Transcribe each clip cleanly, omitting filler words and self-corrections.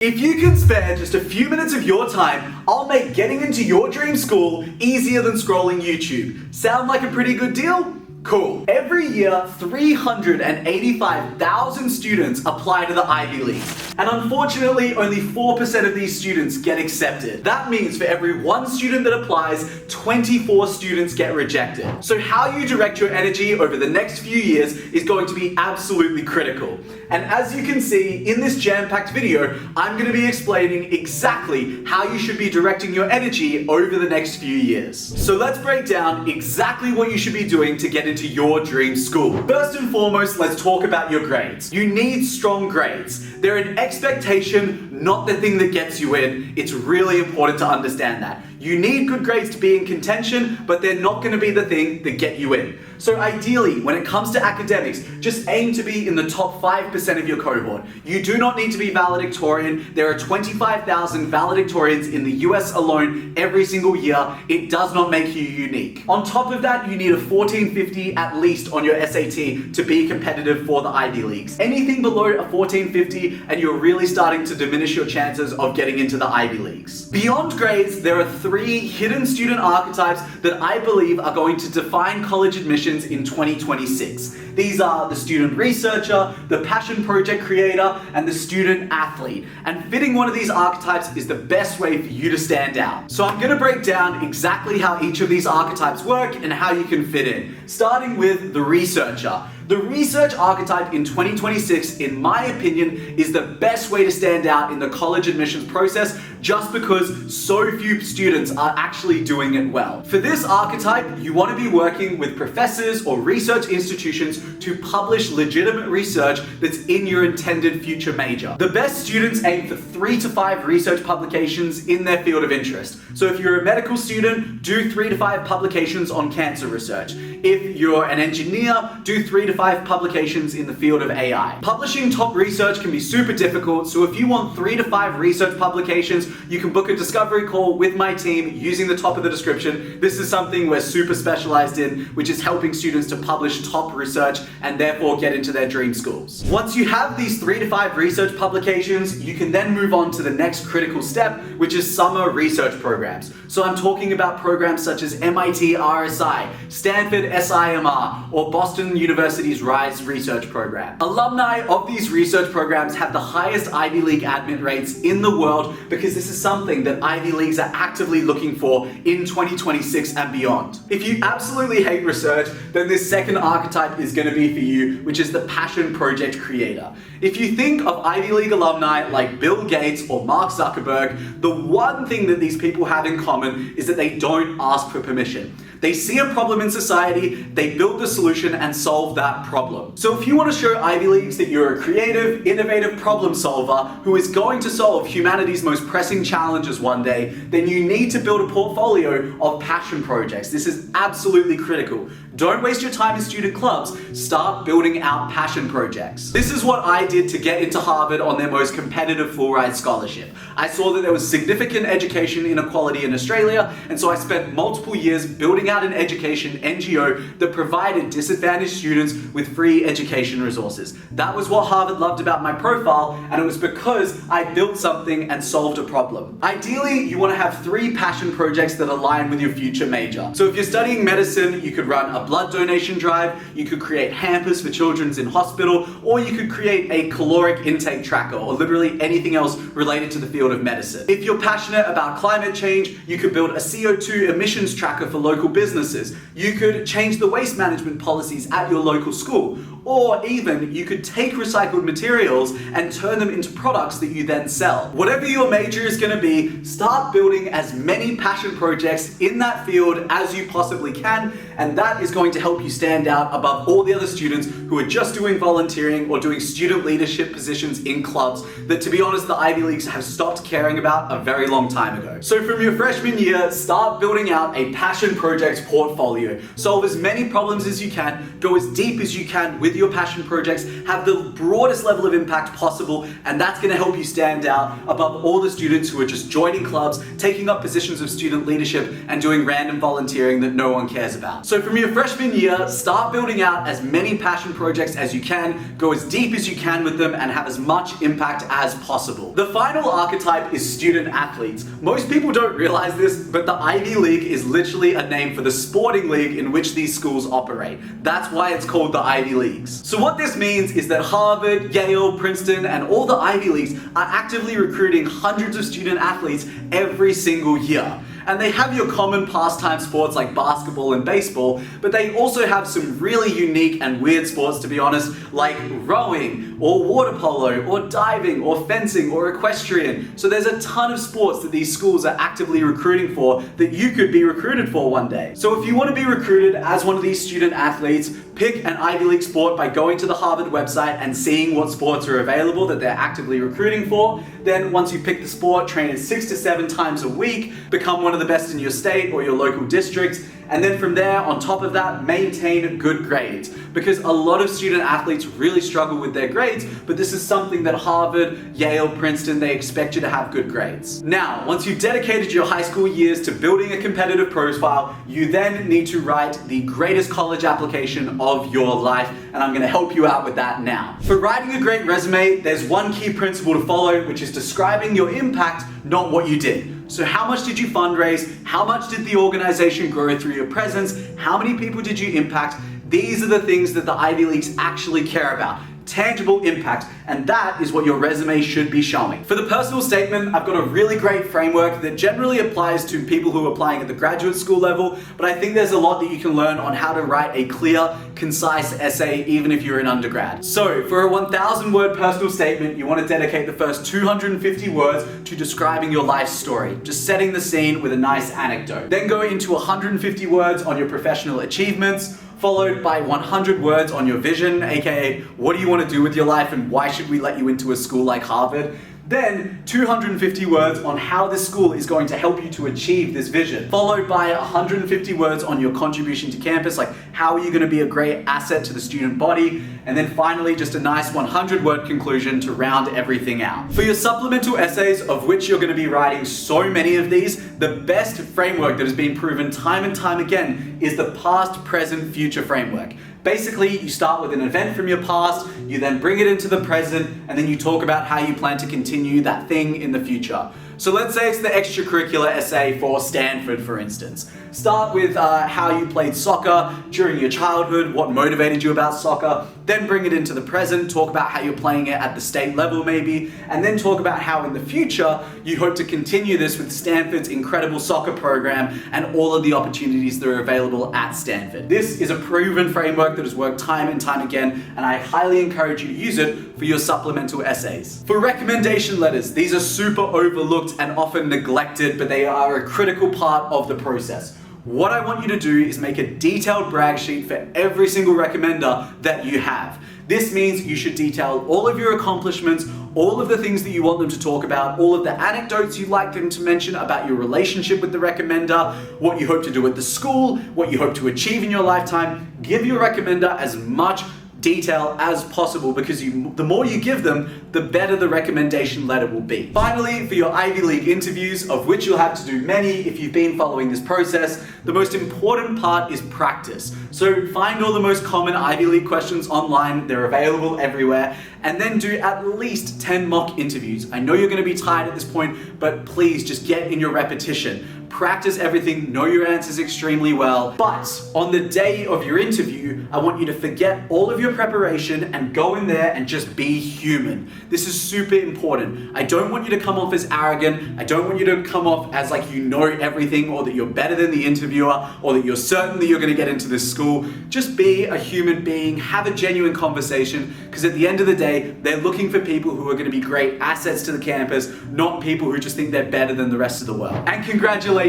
If you can spare just a few minutes of your time, I'll make getting into your dream school easier than scrolling YouTube. Sound like a pretty good deal? Cool. Every year, 385,000 students apply to the Ivy Leagues. And unfortunately, only 4% of these students get accepted. That means for every one student that applies, 24 students get rejected. So how you direct your energy over the next few years is going to be absolutely critical. And as you can see in this jam-packed video, I'm going to be explaining exactly how you should be directing your energy over the next few years. So let's break down exactly what you should be doing to get into your dream school. First and foremost, let's talk about your grades. You need strong grades. They're an expectation, not the thing that gets you in. It's really important to understand that. You need good grades to be in contention, but they're not going to be the thing that get you in. So ideally, when it comes to academics, just aim to be in the top 5% of your cohort. You do not need to be valedictorian. There are 25,000 valedictorians in the US alone every single year. It does not make you unique. On top of that, you need a 1450 at least on your SAT to be competitive for the Ivy Leagues. Anything below a 1450 and you're really starting to diminish your chances of getting into the Ivy Leagues. Beyond grades, there are 3 hidden student archetypes that I believe are going to define college admissions in 2026. These are the student researcher, the passion project creator, and the student athlete. And fitting one of these archetypes is the best way for you to stand out. So I'm going to break down exactly how each of these archetypes work and how you can fit in, starting with the researcher. The research archetype in 2026, in my opinion, is the best way to stand out in the college admissions process just because so few students are actually doing it well. For this archetype, you want to be working with professors or research institutions to publish legitimate research that's in your intended future major. The best students aim for 3 to 5 research publications in their field of interest. So if you're a medical student, do 3 to 5 publications on cancer research. If you're an engineer, do 3 to 5 publications in the field of AI. Publishing top research can be super difficult, so if you want 3 to 5 research publications, you can book a discovery call with my team using the top of the description. This is something we're super specialized in, which is helping students to publish top research and therefore get into their dream schools. Once you have these 3 to 5 research publications, you can then move on to the next critical step, which is summer research programs. So I'm talking about programs such as MIT RSI, Stanford SIMR, or Boston University's RISE research program. Alumni of these research programs have the highest Ivy League admit rates in the world because this is something that Ivy Leagues are actively looking for in 2026 and beyond. If you absolutely hate research, then this second archetype is going to be for you, which is the passion project creator. If you think of Ivy League alumni like Bill Gates or Mark Zuckerberg, the one thing that these people have in common is that they don't ask for permission. They see a problem in society, they build the solution and solve that problem. So if you want to show Ivy Leagues that you're a creative, innovative problem solver who is going to solve humanity's most pressing challenges one day, then you need to build a portfolio of passion projects. This is absolutely critical. Don't waste your time in student clubs. Start building out passion projects. This is what I did to get into Harvard on their most competitive full-ride scholarship. I saw that there was significant education inequality in Australia, and so I spent multiple years building out an education NGO that provided disadvantaged students with free education resources. That was what Harvard loved about my profile, and it was because I built something and solved a problem. Ideally, you want to have 3 passion projects that align with your future major. So if you're studying medicine, you could run a blood donation drive, you could create hampers for children in hospital, or you could create a caloric intake tracker, or literally anything else related to the field of medicine. If you're passionate about climate change, you could build a CO2 emissions tracker for local businesses. You could change the waste management policies at your local school. Or even you could take recycled materials and turn them into products that you then sell. Whatever your major is going to be, start building as many passion projects in that field as you possibly can, and that is going to help you stand out above all the other students who are just doing volunteering or doing student leadership positions in clubs that, to be honest, the Ivy Leagues have stopped caring about a very long time ago. So from your freshman year, start building out a passion projects portfolio. Solve as many problems as you can, go as deep as you can with your passion projects have the broadest level of impact possible, and that's going to help you stand out above all the students who are just joining clubs, taking up positions of student leadership, and doing random volunteering that no one cares about. So from your freshman year, start building out as many passion projects as you can, go as deep as you can with them, and have as much impact as possible. The final archetype is student athletes. Most people don't realize this, but the Ivy League is literally a name for the sporting league in which these schools operate. That's why it's called the Ivy Leagues. So what this means is that Harvard, Yale, Princeton, and all the Ivy Leagues are actively recruiting hundreds of student athletes every single year. And they have your common pastime sports like basketball and baseball, but they also have some really unique and weird sports, to be honest, like rowing, or water polo, or diving, or fencing, or equestrian. So there's a ton of sports that these schools are actively recruiting for that you could be recruited for one day. So if you want to be recruited as one of these student athletes, pick an Ivy League sport by going to the Harvard website and seeing what sports are available that they're actively recruiting for. Then once you pick the sport, train it 6 to 7 times a week, become one of the best in your state or your local district, and then from there, on top of that, maintain good grades. Because a lot of student athletes really struggle with their grades, but this is something that Harvard, Yale, Princeton, they expect you to have good grades. Now, once you've dedicated your high school years to building a competitive profile, you then need to write the greatest college application of your life, and I'm gonna help you out with that now. For writing a great resume, there's one key principle to follow, which is describing your impact, not what you did. So how much did you fundraise? How much did the organization grow through your presence? How many people did you impact? These are the things that the Ivy Leagues actually care about. Tangible impact, and that is what your resume should be showing. For the personal statement, I've got a really great framework that generally applies to people who are applying at the graduate school level, but I think there's a lot that you can learn on how to write a clear, concise essay even if you're an undergrad. So for a 1,000-word personal statement, you want to dedicate the first 250 words to describing your life story, just setting the scene with a nice anecdote. Then go into 150 words on your professional achievements, followed by 100 words on your vision, aka what do you want to do with your life and why should we let you into a school like Harvard? Then 250 words on how this school is going to help you to achieve this vision, followed by 150 words on your contribution to campus, like how are you going to be a great asset to the student body, and then finally just a nice 100-word conclusion to round everything out. For your supplemental essays, of which you're going to be writing so many of these, the best framework that has been proven time and time again is the past, present, future framework. Basically, you start with an event from your past, you then bring it into the present, and then you talk about how you plan to continue that thing in the future. So let's say it's the extracurricular essay for Stanford, for instance. Start with how you played soccer during your childhood, what motivated you about soccer, then bring it into the present, talk about how you're playing it at the state level maybe, and then talk about how in the future you hope to continue this with Stanford's incredible soccer program and all of the opportunities that are available at Stanford. This is a proven framework that has worked time and time again, and I highly encourage you to use it for your supplemental essays. For recommendation letters, these are super overlooked and often neglected, but they are a critical part of the process. What I want you to do is make a detailed brag sheet for every single recommender that you have. This means you should detail all of your accomplishments, all of the things that you want them to talk about, all of the anecdotes you'd like them to mention about your relationship with the recommender, what you hope to do at the school, what you hope to achieve in your lifetime. Give your recommender as much detail as possible, because the more you give them, the better the recommendation letter will be. Finally, for your Ivy League interviews, of which you'll have to do many if you've been following this process, the most important part is practice. So find all the most common Ivy League questions online, they're available everywhere, and then do at least 10 mock interviews. I know you're going to be tired at this point, but please just get in your repetition. Practice everything, know your answers extremely well, but on the day of your interview, I want you to forget all of your preparation and go in there and just be human. This is super important. I don't want you to come off as arrogant. I don't want you to come off as like you know everything, or that you're better than the interviewer, or that you're certain that you're going to get into this school. Just be a human being, have a genuine conversation, because at the end of the day, they're looking for people who are going to be great assets to the campus, not people who just think they're better than the rest of the world. And congratulations.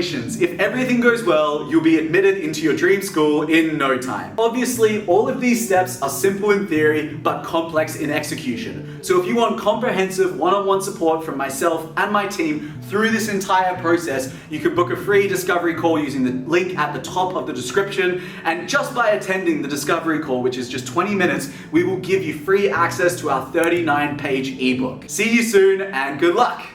If everything goes well, you'll be admitted into your dream school in no time. Obviously, Honestly, all of these steps are simple in theory, but complex in execution. So if you want comprehensive one-on-one support from myself and my team through this entire process, you can book a free discovery call using the link at the top of the description. And just by attending the discovery call, which is just 20 minutes, we will give you free access to our 39-page ebook. See you soon and good luck.